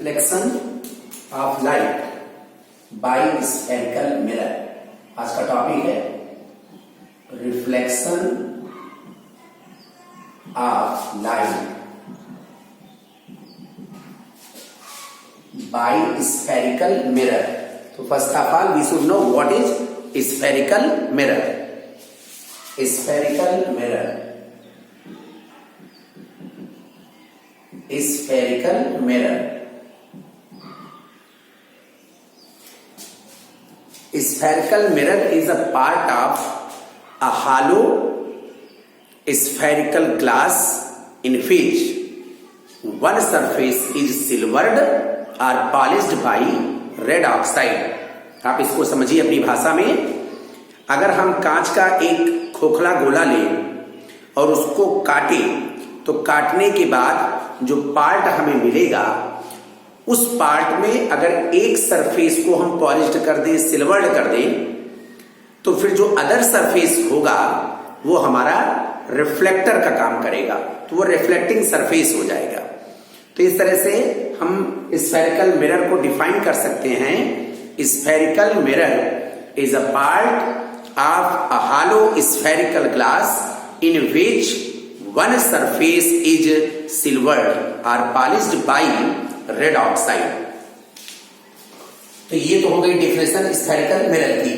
Reflection of light by spherical mirror. आज का topic है reflection of light by spherical mirror. तो first of all we should know what is spherical mirror. Spherical mirror, spherical mirror. Spherical mirror is a part of a hollow spherical glass in which one surface is silvered or polished by red oxide. आप इसको समझिए अपनी भाषा में। अगर हम कांच का एक खोखला गोला लें और उसको काटें तो काटने के बाद जो पार्ट हमें मिलेगा उस पार्ट में अगर एक सरफेस को हम पॉलिश्ड कर दें, सिल्वर्ड कर दें, तो फिर जो अदर सरफेस होगा वो हमारा रिफ्लेक्टर का काम करेगा, तो वो रिफ्लेक्टिंग सरफेस हो जाएगा। तो इस तरह से हम स्फेरिकल मिरर को डिफाइन कर सकते हैं। Spherical mirror is a part of a hollow spherical glass in which one surface is silvered or polished by red oxide। तो ये तो हो गई डेफिनेशन स्फेरिकल मिरर की।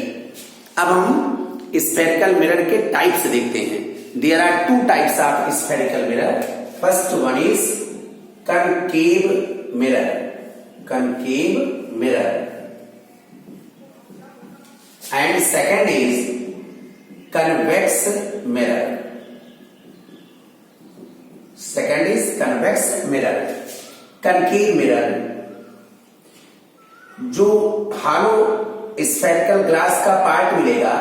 अब हम स्फेरिकल मिरर के टाइप्स देखते हैं। There are two types of spherical mirror. First one is concave mirror. Concave mirror and second is convex mirror. Second is convex mirror. Concave mirror, जो hollow spherical glass का part मिलेगा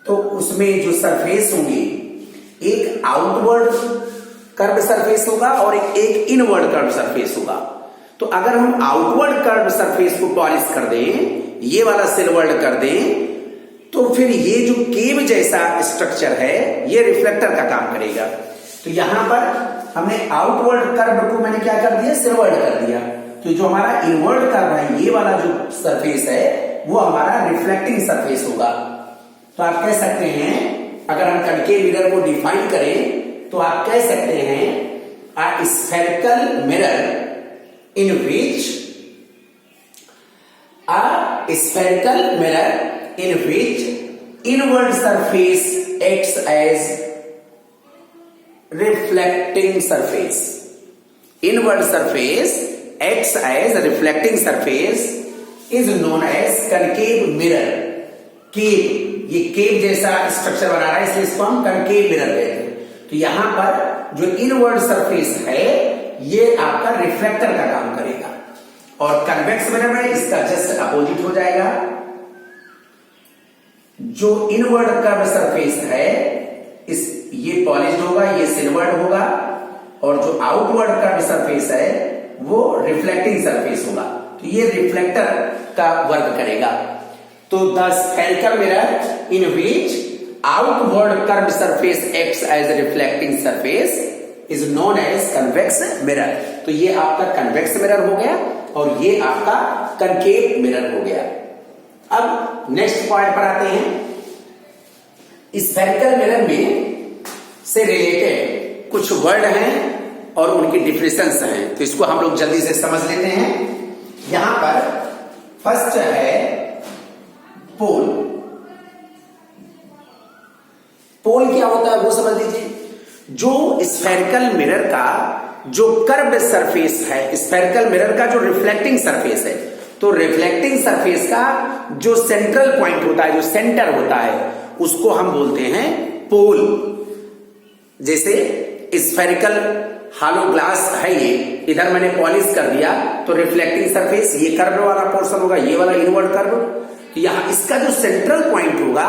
तो उसमें जो surface होंगी, एक आउटवर्ड कर्व सरफेस होगा और एक इनवर्ड कर्व सरफेस होगा। तो अगर हम आउटवर्ड कर्व सरफेस को पॉलिश कर दें, ये वाला सिल्वर्ड कर दें, तो फिर ये जो केव जैसा स्ट्रक्चर है ये रिफ्लेक्टर का काम करेगा। तो यहां पर हमने आउटवर्ड कर्व को मैंने क्या कर दिया, सिल्वर्ड कर दिया। तो जो हमारा इनवर्ड कर्व है, ये वाला जो सरफेस है वो हमारा रिफ्लेक्टिंग सरफेस होगा। तो आप कह सकते हैं, अगर हम कनकेव मिरर को डिफाइन करें तो आप कह सकते हैं a spherical mirror in which inward surface acts as reflecting surface. Inward surface acts as a reflecting surface is known as concave mirror. केव, ये केव जैसा स्ट्रक्चर बना रहा है इसलिए इसको हम concave mirror कहते हैं। तो यहां पर जो इनवर्ड सरफेस है ये आपका रिफ्लेक्टर का काम करेगा, और कन्वेक्स मिरर में इसका जस्ट अपोजिट हो जाएगा। जो इनवर्ड कर्व सरफेस है ये पॉलिश्ड होगा, ये सिल्वर्ड होगा, और जो आउटवर्ड कर्व सरफेस है वो रिफ्लेक्टिंग सरफेस होगा। तो ये रिफ्लेक्टर का वर्क करेगा। तो the spherical mirror in which outward curve surface acts as reflecting surface is known as convex mirror. तो ये आपका कन्वेक्स मिरर हो गया और ये आपका कनकेव मिरर हो गया। अब नेक्स्ट पॉइंट पर आते हैं। स्फेरिकल मिरर में से रिलेटेड कुछ वर्ड हैं और उनकी डिफिनेशंस हैं, तो इसको हम लोग जल्दी से समझ लेते हैं। यहां पर फर्स्ट है पोल। पोल क्या होता है वो समझ लीजिए। जो स्फेरिकल मिरर का जो कर्व सरफेस है, स्फेरिकल मिरर का जो रिफ्लेक्टिंग सरफेस है, तो रिफ्लेक्टिंग सरफेस का जो सेंट्रल पॉइंट होता है, जो सेंटर होता है, उसको हम बोलते हैं पोल। जैसे स्फेरिकल हॉलो ग्लास है, ये इधर मैंने पॉलिश कर दिया तो रिफ्लेक्टिंग सरफेस ये कर्व वाला पोर्शन होगा, ये वाला इनवर्ड कर्व। तो यहां इसका जो सेंट्रल पॉइंट होगा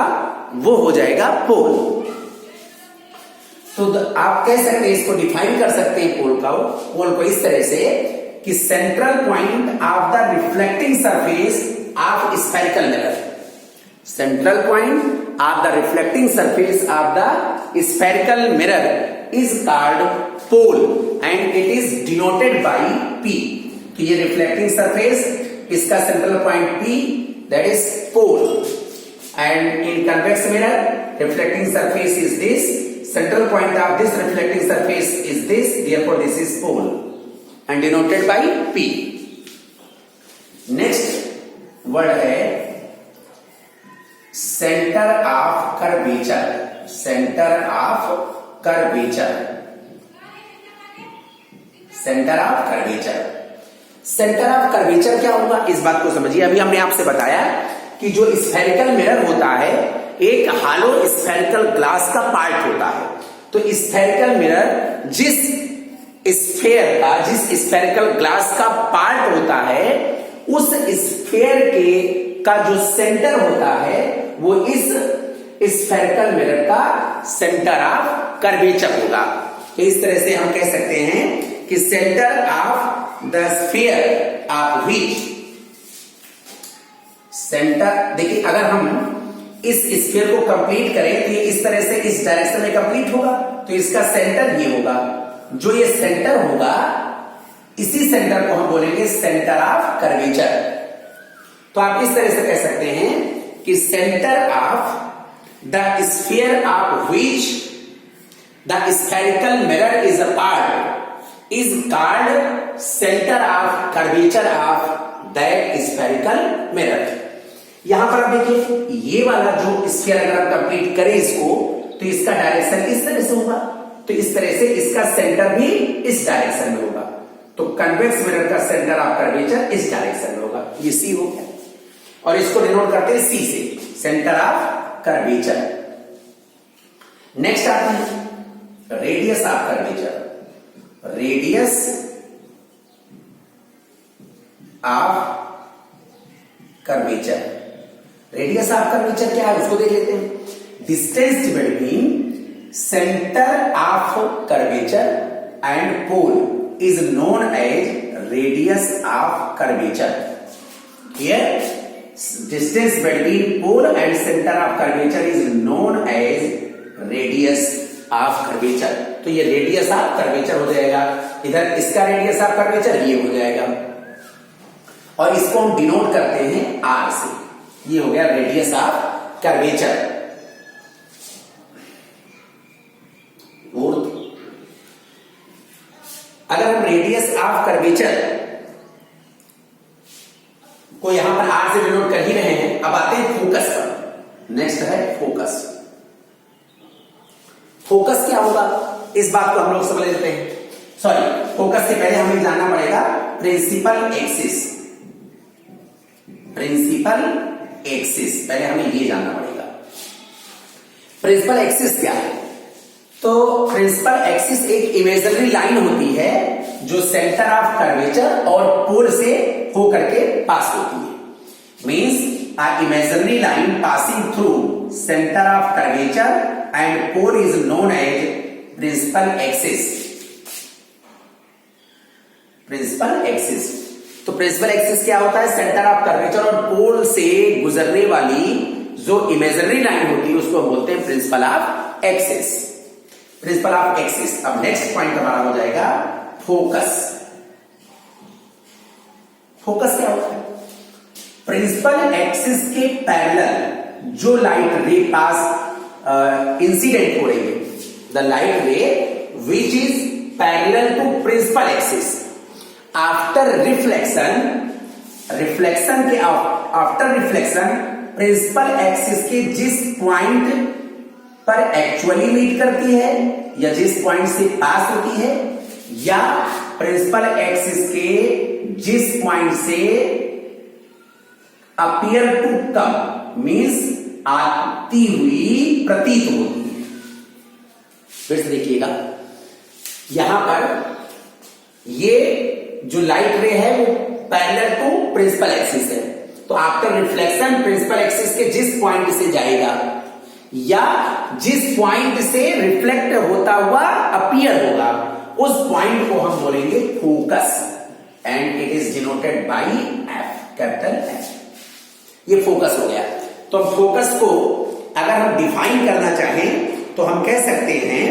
वो हो जाएगा पोल। तो आप कह सकते हैं, इसको डिफाइन कर सकते हैं पोल को इस तरह से कि central point of the reflecting surface of spherical mirror. Central point of the reflecting surface of the spherical mirror is called pole and it is denoted by P. तो ये रिफ्लेक्टिंग सरफेस, इसका central point P, that is pole, and in convex mirror reflecting surface is this, central point of this reflecting surface is this, therefore this is pole and denoted by P. Next word है center of curvature. Center of curvature. Center of curvature. Center of curvature क्या होगा, इस बात को समझिए। अभी हमने आपसे बताया कि जो स्फेरिकल मिरर होता है एक हालो स्फेरिकल ग्लास का पार्ट होता है। तो स्फेरिकल मिरर जिस स्फेरिकल ग्लास का पार्ट होता है, उस स्फेयर का जो सेंटर होता है वो इस स्फेरिकल मिरर का सेंटर ऑफ कर्वेचर होगा। तो इस तरह से हम कह सकते हैं कि centre of the sphere of which centre, देखिए अगर हम इस स्फीयर को कंप्लीट करें तो ये इस तरह से इस डायरेक्शन में कंप्लीट होगा, तो इसका सेंटर ये होगा। जो ये सेंटर होगा, इसी सेंटर को हम बोलेंगे सेंटर ऑफ कर्वेचर। तो आप इस तरह से कह सकते हैं कि centre of the sphere of which the spherical mirror is a part is called centre of curvature of that spherical mirror. यहां पर आप देखिए, ये वाला जो स्फीयर अगर आप कंप्लीट करें इसको, तो इसका डायरेक्शन इस तरह से होगा, तो इस तरह से इसका सेंटर भी इस डायरेक्शन में होगा। तो कन्वेक्स मिरर का सेंटर ऑफ कर्वेचर इस डायरेक्शन में होगा। ये सी हो गया, और इसको डिनोट करते हैं सी से, सेंटर ऑफ कर्वेचर। नेक्स्ट आता है radius of curvature. Radius of curvature, radius of curvature क्या है उसको देख लेते हैं। Distance between centre of curvature and pole is known as radius of curvature. Here distance between pole and centre of curvature is known as radius of curvature. तो ये radius of curvature हो जाएगा। इधर इसका रेडियस ऑफ कर्वेचर ये हो जाएगा, और इसको हम डिनोट करते हैं आर से। ये हो गया रेडियस ऑफ कर्वेचर। अगर हम रेडियस ऑफ कर्वेचर को यहां पर आर से डिनोट कर ही रहे हैं, अब आते हैं फोकस पर। नेक्स्ट है फोकस। फोकस क्या होगा, इस बात को हम लोग समझ लेते हैं। सॉरी, फोकस से पहले हमें जानना पड़ेगा प्रिंसिपल एक्सिस। प्रिंसिपल एक्सिस, पहले हमें ये जानना पड़ेगा प्रिंसिपल एक्सिस क्या है। तो प्रिंसिपल एक्सिस एक इमेजिनरी लाइन होती है जो सेंटर ऑफ कर्वेचर और पोल से होकर के पास होती है। Means a imaginary line passing through centre of curvature and pole is known as principal axis. Principal axis, तो प्रिंसिपल एक्सिस क्या होता है, सेंटर ऑफ कर्वेचर और पोल से गुजरने वाली जो इमेजिनरी लाइन होती है उसको बोलते हैं principal of axis. Principal of axis. अब नेक्स्ट पॉइंट हमारा हो जाएगा फोकस। फोकस क्या होता है, प्रिंसिपल एक्सिस के पैरेलल जो लाइट रे पास इंसिडेंट हो रही है, the light ray which is parallel to principal axis after reflection, reflection के आफ्टर रिफ्लेक्शन प्रिंसिपल एक्सिस के जिस पॉइंट पर एक्चुअली मीट करती है या जिस पॉइंट से पास होती है, या प्रिंसिपल एक्सिस के जिस पॉइंट से अपीयर टू कम, मीन्स आती हुई प्रतीत होती है। फिर से देखिएगा, यहां पर ये जो लाइट रे है वो पैरेलल टू प्रिंसिपल एक्सिस है, तो आफ्टर रिफ्लेक्शन प्रिंसिपल एक्सिस के जिस पॉइंट से जाएगा या जिस पॉइंट से रिफ्लेक्ट होता हुआ अपीयर होगा, उस पॉइंट को हम बोलेंगे focus, and it is denoted by F, capital F. ये फोकस हो गया। तो फोकस को अगर हम डिफाइन करना चाहें तो हम कह सकते हैं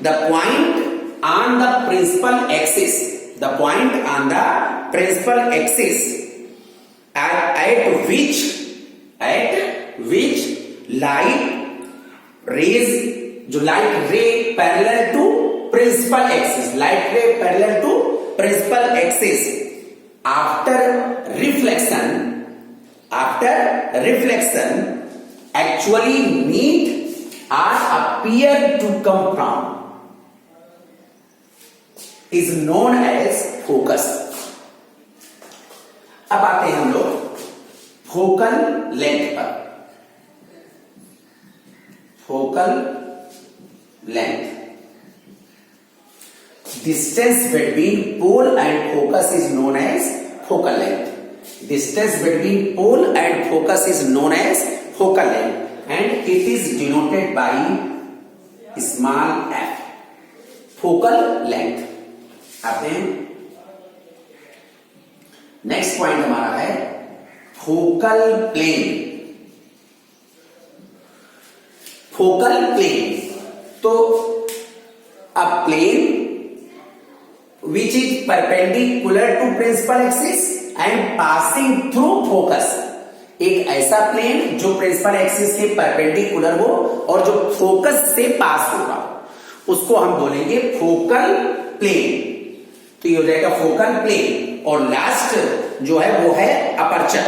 the point on the principal axis, the point on the principal axis at which light rays, जो light ray parallel to principal axis, light ray parallel to principal axis after reflection actually meet or appear to come from is known as focus. अब आते हैं हम लोग focal length पर. Focal length, distance between pole and focus is known as focal length. Distance between pole and focus is known as focal length and it is denoted by small f. Focal length. आते हैं next point हमारा है focal plane. Focal plane, तो अ plane which is perpendicular to principal axis and passing through focus. एक ऐसा plane जो principal axis के perpendicular हो और जो फोकस से पास होगा उसको हम बोलेंगे फोकल प्लेन. तो ये हो जाएगा फोकल प्लेन. और लास्ट जो है वो है अपर्चर.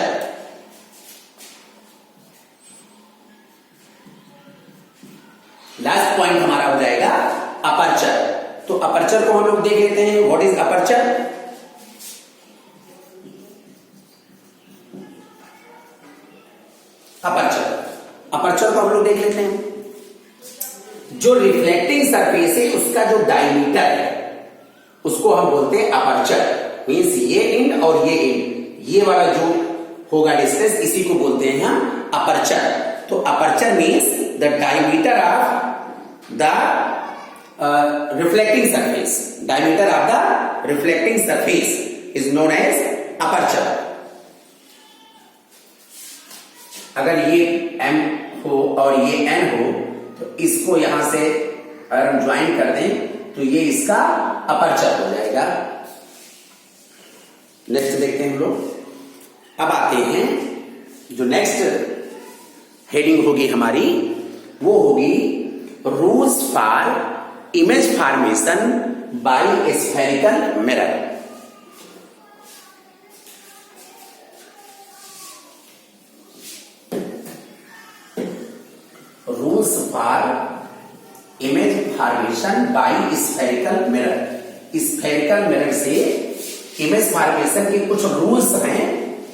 लास्ट पॉइंट हमारा हो जाएगा अपर्चर. तो अपर्चर को हम लोग देख लेते हैं. What is aperture? अपर्चर को हम लोग देख लेते हैं. जो रिफ्लेक्टिंग सरफेस है उसका जो डायमीटर है उसको हम बोलते हैं अपर्चर. मीन्स ये एंड और ये एंड, ये वाला जो होगा डिस्टेंस, इसी को बोलते हैं हम अपर्चर. तो aperture means the diameter of the reflecting surface. Diameter of the reflecting surface is known as aperture. अगर ये m हो और ये n हो तो इसको यहां से अगर हम ज्वाइन कर दें तो ये इसका अपर्चर हो जाएगा. नेक्स्ट देखते हैं हम लोग. अब आते हैं जो नेक्स्ट हेडिंग होगी हमारी वो होगी rules for image formation by spherical mirror. Rules for image formation by spherical mirror. Spherical mirror से इमेज फॉर्मेशन के कुछ रूल्स हैं.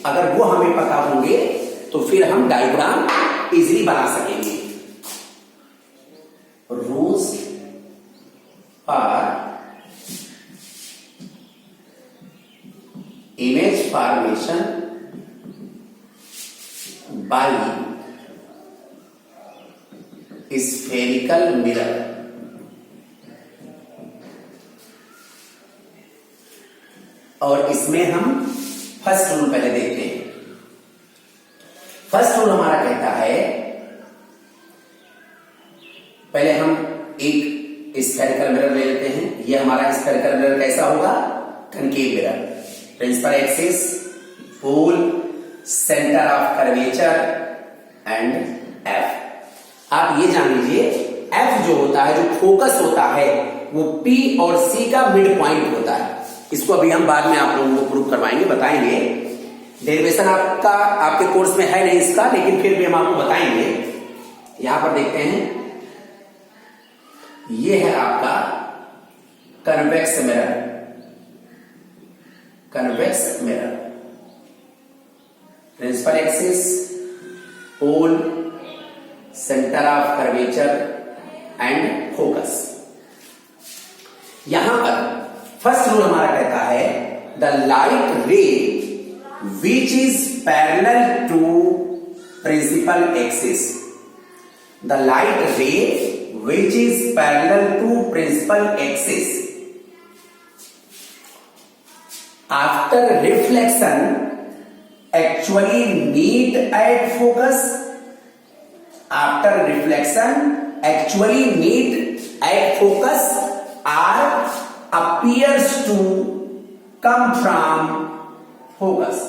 अगर वो हमें पता होंगे तो फिर हम डायग्राम इजीली बना सकेंगे. Rules image formation by spherical mirror. और इसमें हम फर्स्ट रूल पहले देखते हैं. फर्स्ट रूल हमारा कहता है, पहले हम एक स्फेरिकल मिरर ले लेते हैं. ये हमारा स्फेरिकल मिरर कैसा होगा? Concave mirror. Principal axis, pole, centre of curvature and F. आप ये जान लीजिए एफ जो होता है, जो फोकस होता है, वो पी और सी का मिड पॉइंट होता है. इसको अभी हम बाद में आप लोगों को प्रूव करवाएंगे, बताएंगे. डेरिवेशन आपका आपके कोर्स में है नहीं इसका, लेकिन फिर भी हम आपको बताएंगे. यहां पर देखते हैं, ये है आपका convex mirror. Convex mirror, principal axis, pole, centre of curvature and focus. यहां पर फर्स्ट रूल हमारा कहता है the light ray which is parallel to principal axis. The light ray which is parallel to principal axis after reflection actually meet at focus. After reflection actually meet at focus or appears to come from focus.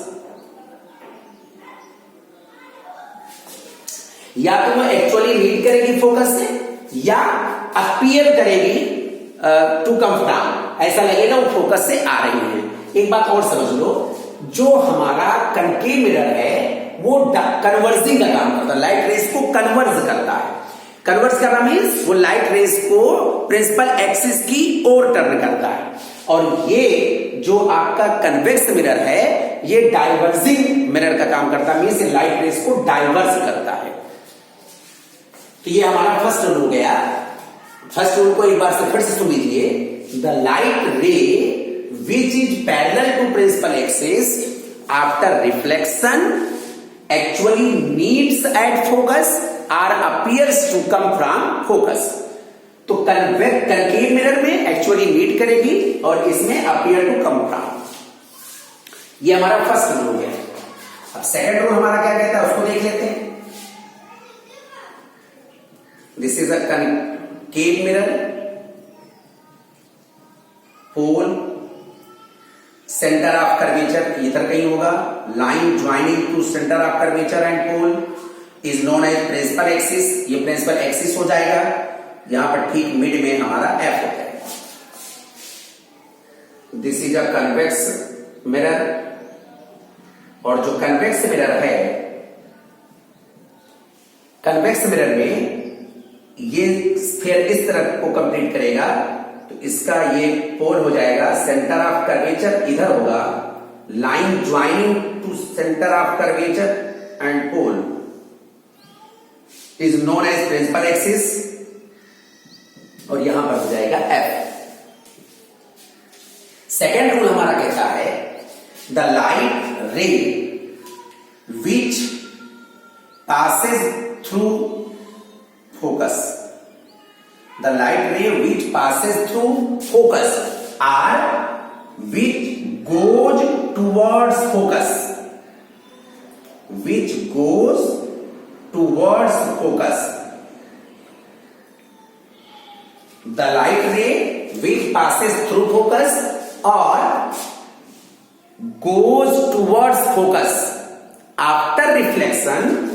या तो वो actually read करेगी focus से या appear करेगी to come from, ऐसा लगेगा वो फोकस से आ रही है। एक बात और समझ लो, जो हमारा कनकेव मिरर है वो कन्वर्जिंग का काम करता है, लाइट रेस को कन्वर्ज करता है। कन्वर्ज करना मीन्स वो लाइट रेस को प्रिंसिपल एक्सिस की ओर टर्न करता है। और ये जो आपका कन्वेक्स मिरर है ये डाइवर्जिंग मिरर का काम करता है, मीन्स ये लाइट रेस को डाइवर्स करता है। तो ये हमारा फर्स्ट रूल हो गया। फर्स्ट रूल को एक बार से फिर से सुन लीजिए। The light ray which is parallel to principal axis after reflection actually meets at focus or appears to come from focus. तो कनकेव मिरर में एक्चुअली मीट करेगी और इसमें अपीयर टू कम फ्रॉम। ये हमारा फर्स्ट रूल हो गया। अब सेकंड रूल हमारा क्या कहता है उसको देख लेते हैं। This is a concave mirror, pole, centre of curvature इधर कहीं होगा, line joining to centre of curvature and pole is known as principal axis. ये प्रिंसिपल एक्सिस हो जाएगा, यहां पर ठीक मिड में हमारा एफ हो जाएगा। This is a convex mirror, और जो कन्वेक्स मिरर है, कन्वेक्स मिरर में ये स्फीयर इस तरह को कंप्लीट करेगा, तो इसका ये पोल हो जाएगा, सेंटर ऑफ कर्वेचर इधर होगा, line joining to centre of curvature and pole is known as principal axis, और यहां पर हो जाएगा एफ। सेकेंड रूल हमारा कहता है the light ray which passes through focus, the light ray which passes through focus or which goes towards focus, which goes towards focus, the light ray which passes through focus or goes towards focus after reflection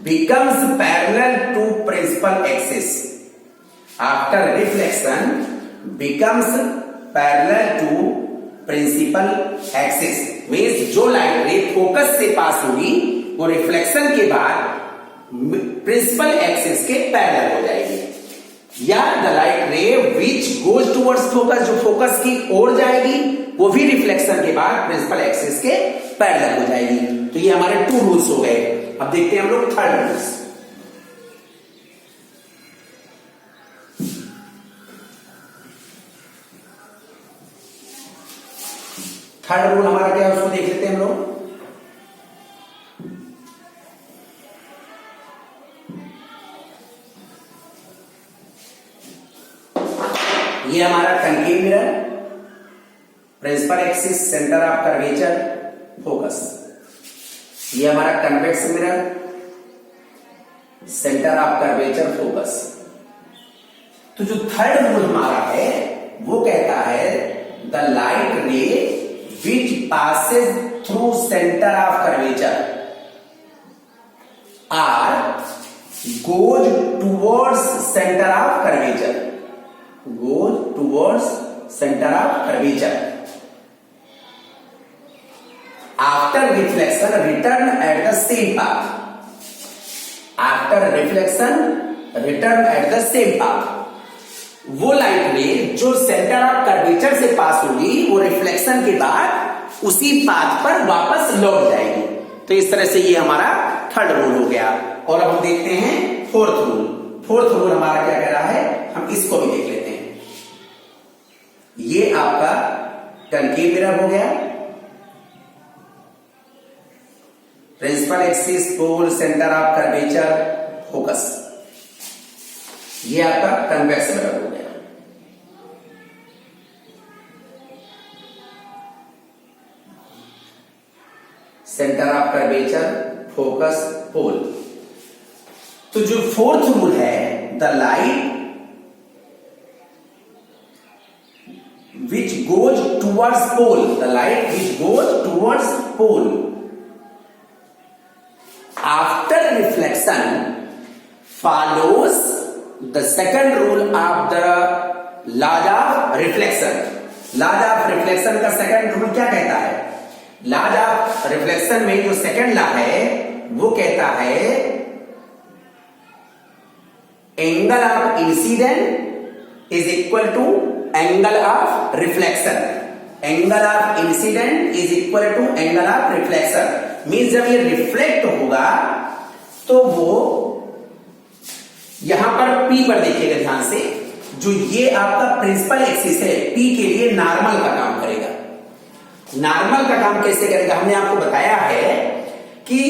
becomes parallel to principal axis, after reflection becomes parallel to principal axis, means जो light रे focus से पास होगी वो reflection के बाद principal axis के parallel हो जाएगी। या the light ray which goes towards focus, जो फोकस की ओर जाएगी वो भी रिफ्लेक्शन के बाद प्रिंसिपल एक्सिस के पैरेलल हो जाएगी। तो ये हमारे टू रूल्स हो गए। अब देखते हैं हम लोग थर्ड रूल्स। थर्ड रूल हमारा क्या है उसको देख लेते हैं हम लोग। ये हमारा concave mirror, principal axis, centre of curvature, focus. ये हमारा convex mirror, centre of curvature, focus. तो जो थर्ड रूल हमारा है वो कहता है the light ray which Passage through centre of curvature R goes towards centre of curvature, goes towards center of curvature after reflection return at the same path, after reflection return at the same path। वो light रे जो centre of curvature से पास होगी वो reflection के बाद उसी path पर वापस लौट जाएगी। तो इस तरह से ये हमारा थर्ड रूल हो गया। और अब हम देखते हैं फोर्थ रूल। फोर्थ रूल हमारा क्या कह रहा है, हम इसको भी देख लेते हैं। ये आपका कनकेव मिरर हो गया, principal axis, pole, centre of curvature, focus. ये आपका कन्वेक्स मिरर हो गया। Centre of curvature, focus, pole. तो जो फोर्थ रूल है the light which goes towards pole, the light which goes towards pole after reflection follows the second rule of the laws of reflection. laws of reflection का second rule क्या कहता है? laws of reflection में जो second law है वो कहता है angle of incident is equal to angle of reflection. angle of incident is equal to angle of reflection. Means जब ये रिफ्लेक्ट होगा तो वो यहां पर P पर देखिएगा ध्यान से, जो ये आपका प्रिंसिपल एक्सिस है P के लिए नॉर्मल का काम करेगा. नॉर्मल का काम कैसे करेगा? हमने आपको बताया है कि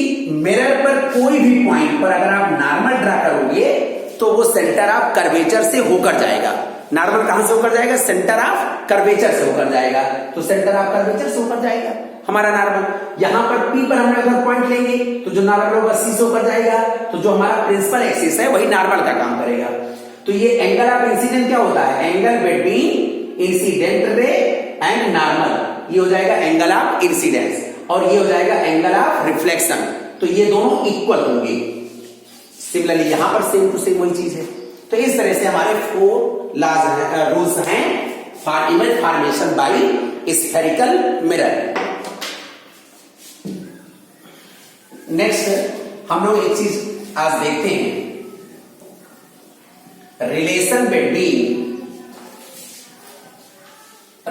मिरर पर कोई भी पॉइंट पर अगर आप नॉर्मल ड्रा करोगे तो वो सेंटर ऑफ कर्वेचर से होकर जाएगा. नॉर्मल कहां से होकर जाएगा? सेंटर ऑफ कर्वेचर से होकर जाएगा. तो सेंटर ऑफ कर्वेचर से होकर जाएगा हमारा नॉर्मल. यहां पर P पर हम अगर पॉइंट लेंगे तो जो नॉर्मल होगा C से होकर जाएगा. तो जो हमारा प्रिंसिपल एक्सिस है वही नॉर्मल का काम करेगा. तो ये एंगल ऑफ इंसिडेंट क्या होता है? Angle between incident ray and normal, ये हो जाएगा एंगल ऑफ इंसिडेंस, और ये हो जाएगा एंगल ऑफ रिफ्लेक्शन. तो ये दोनों इक्वल होंगे. सिमिलरली यहां पर सेम टू सेम वही चीज है. तो इस तरह से हमारे 4 लॉज रूल्स हैं for image formation by spherical mirror. Next हम लोग एक चीज आज देखते हैं, relation between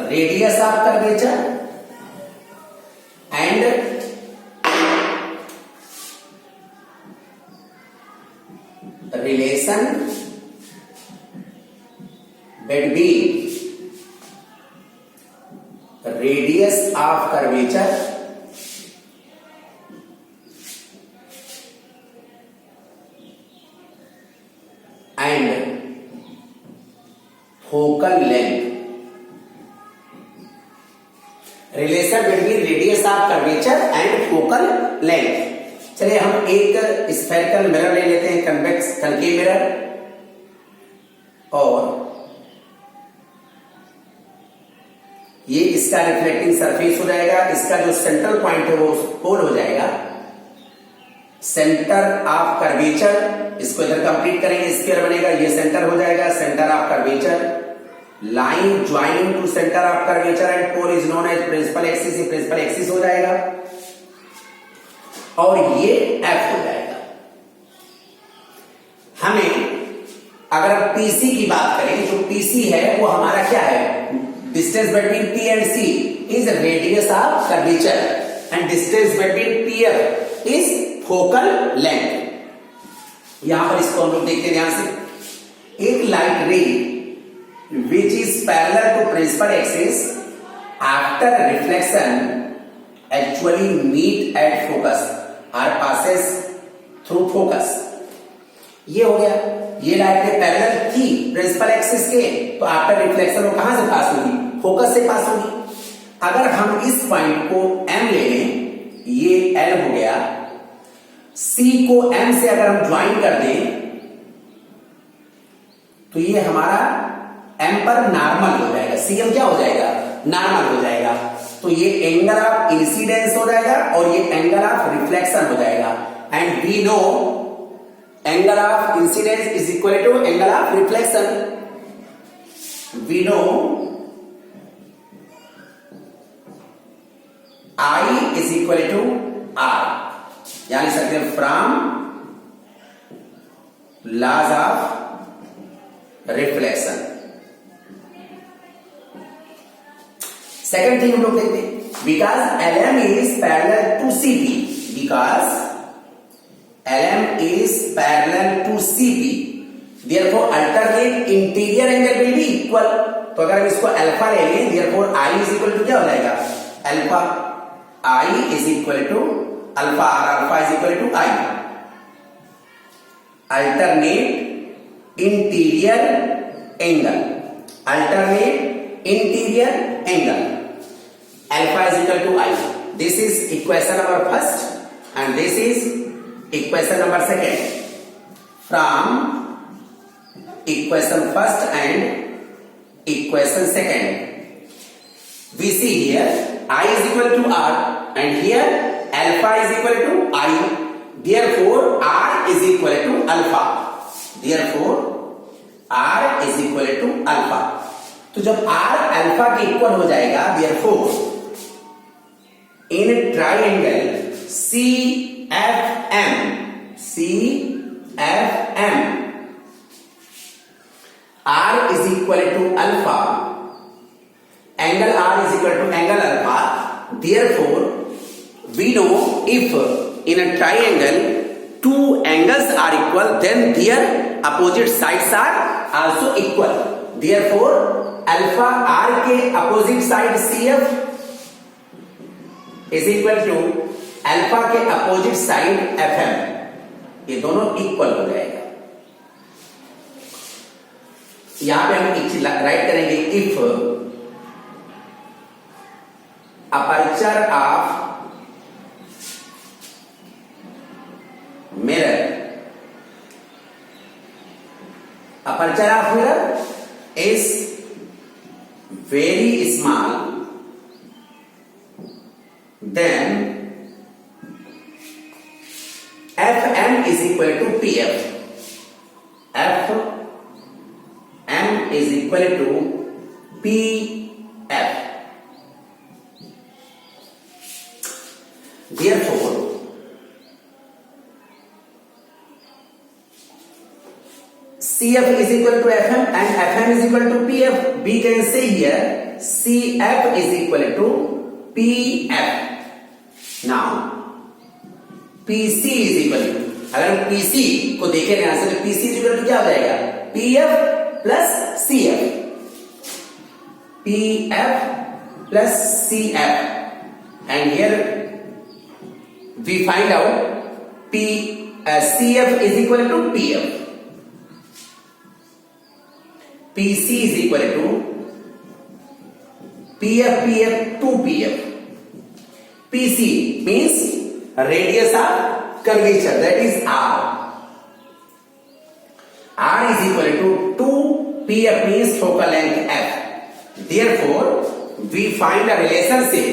radius of curvature and relation between radius of curvature and focal length. Relation between radius of curvature and focal length. चलिए हम एक स्फेरिकल मिरर ले लेते हैं, कन्वेक्स कनकेव मिरर, और ये इसका रिफ्लेक्टिंग सरफेस हो जाएगा. इसका जो सेंट्रल पॉइंट है वो पोल हो जाएगा. सेंटर ऑफ कर्वेचर, इसको इधर कंप्लीट करेंगे, स्फीयर बनेगा, ये सेंटर हो जाएगा. Centre of curvature, line joining to centre of curvature and pole is known as principal axis. ये प्रिंसिपल एक्सिस हो जाएगा और ये F हो जाएगा. हमें अगर पीसी की बात करें, जो पीसी है वो हमारा क्या है? Distance between P and C is radius of curvature and distance between P is focal length. यहां पर इसको हम लोग देखते हैं ध्यान से. एक light ray which is parallel to principal axis after reflection actually meet at focus और पासेस थ्रू फोकस. ये हो गया, ये लाइट रे पैरेलल थी प्रिंसिपल एक्सिस के, तो आफ्टर रिफ्लेक्शन वो कहां से पास होगी? फोकस से पास होगी. अगर हम इस पॉइंट को M ले लें, ये L हो गया, C को M से अगर हम ज्वाइन कर दें तो ये हमारा M पर नॉर्मल हो जाएगा. CM क्या हो जाएगा? नॉर्मल हो जाएगा. तो ये एंगल ऑफ इंसिडेंस हो जाएगा और ये एंगल ऑफ रिफ्लेक्शन हो जाएगा. And we know angle of incidence is equal to angle of reflection. We know I is equal to R. यानी सकते हैं from laws of reflection. Second thing हम लोग देखते हैं, because LM is parallel to CP, because LM is parallel to CP, therefore alternate interior angle will be equal. तो अगर हम इसको अल्फा ले लें, therefore I is equal to क्या हो जाएगा? Alpha. I is equal to alpha और alpha is equal to I. Alternate interior angle, alternate interior angle, alpha is equal to I. This is equation number first and this is equation number second. From equation first and equation second, we see here I is equal to R and here alpha is equal to I. Therefore R is equal to alpha. Therefore R is equal to alpha. तो जब R alpha के equal हो जाएगा, therefore in triangle CFM R is equal to alpha, angle R is equal to angle alpha. Therefore we know if in a triangle two angles are equal, then their opposite sides are also equal. Therefore alpha R के opposite side CF is equal to alpha के opposite side FM. ये दोनों equal हो जाएगा. यहां पे हम एक चीज राइट करेंगे, if aperture of mirror is very small, then FM is equal to PF. FM is equal to PF. Therefore CF is equal to FM and FM is equal to PF. We can say here CF is equal to PF. Now PC is equal to, अगर हम PC को देखें यहां से, तो PC is equal to क्या हो जाएगा, PF plus CF. PF plus CF, and here we find out CF is equal to PF. PC is equal to PF 2PF. PC means radius of curvature, that is R. R is equal to 2PF means focal length F. Therefore we find a relationship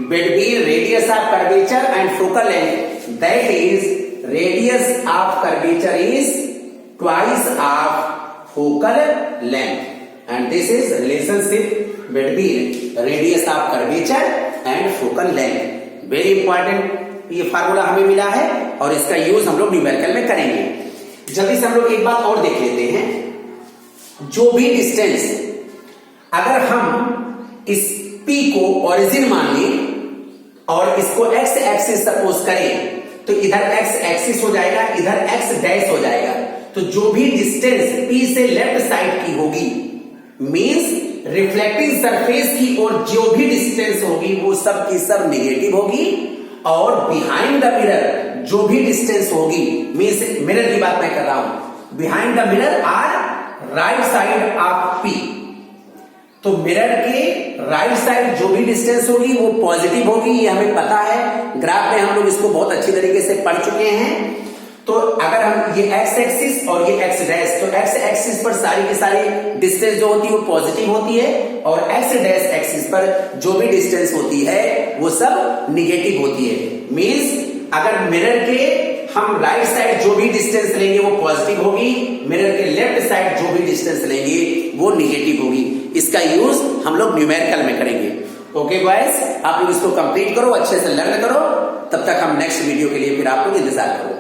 between radius of curvature and focal length, that is radius of curvature is twice of focal length, and this is relationship between radius of curvature and focal length. Very important ये formula हमें मिला है और इसका use हम लोग numerical में करेंगे. जल्दी से हम लोग एक बात और देख लेते हैं. जो भी डिस्टेंस, अगर हम इस P को ओरिजिन मान लें और इसको x एक्सिस सपोज करें, तो इधर x एक्सिस हो जाएगा, इधर x डैश हो जाएगा. तो जो भी डिस्टेंस P से लेफ्ट साइड की होगी, मींस रिफ्लेक्टिंग सरफेस की ओर जो भी डिस्टेंस होगी वो सब की सब नेगेटिव होगी, और बिहाइंड द मिरर जो भी डिस्टेंस होगी, मींस मिरर की बात मैं कर रहा हूं, behind the mirror or right side of P. तो मिरर के राइट साइड जो भी डिस्टेंस होगी वो पॉजिटिव होगी, ये हमें पता है. ग्राफ में हम लोग इसको बहुत अच्छी तरीके से पढ़ चुके हैं. तो अगर हम ये x एक्सिस और ये x डैश, तो x एक्सिस पर सारी की सारी डिस्टेंस जो होती है वो पॉजिटिव होती है, और x डैश एक्सिस पर जो भी डिस्टेंस होती है वो सब निगेटिव होती है. मींस अगर मिरर के हम राइट साइड जो भी डिस्टेंस लेंगे वो पॉजिटिव होगी, मिरर के लेफ्ट साइड जो भी डिस्टेंस लेंगे वो निगेटिव होगी. इसका यूज हम लोग न्यूमेरिकल में करेंगे. ओके बॉयज, आप लोग इसको कंप्लीट करो, अच्छे से लर्न करो. तब तक हम नेक्स्ट वीडियो के लिए फिर आप लोग इंतजार करो.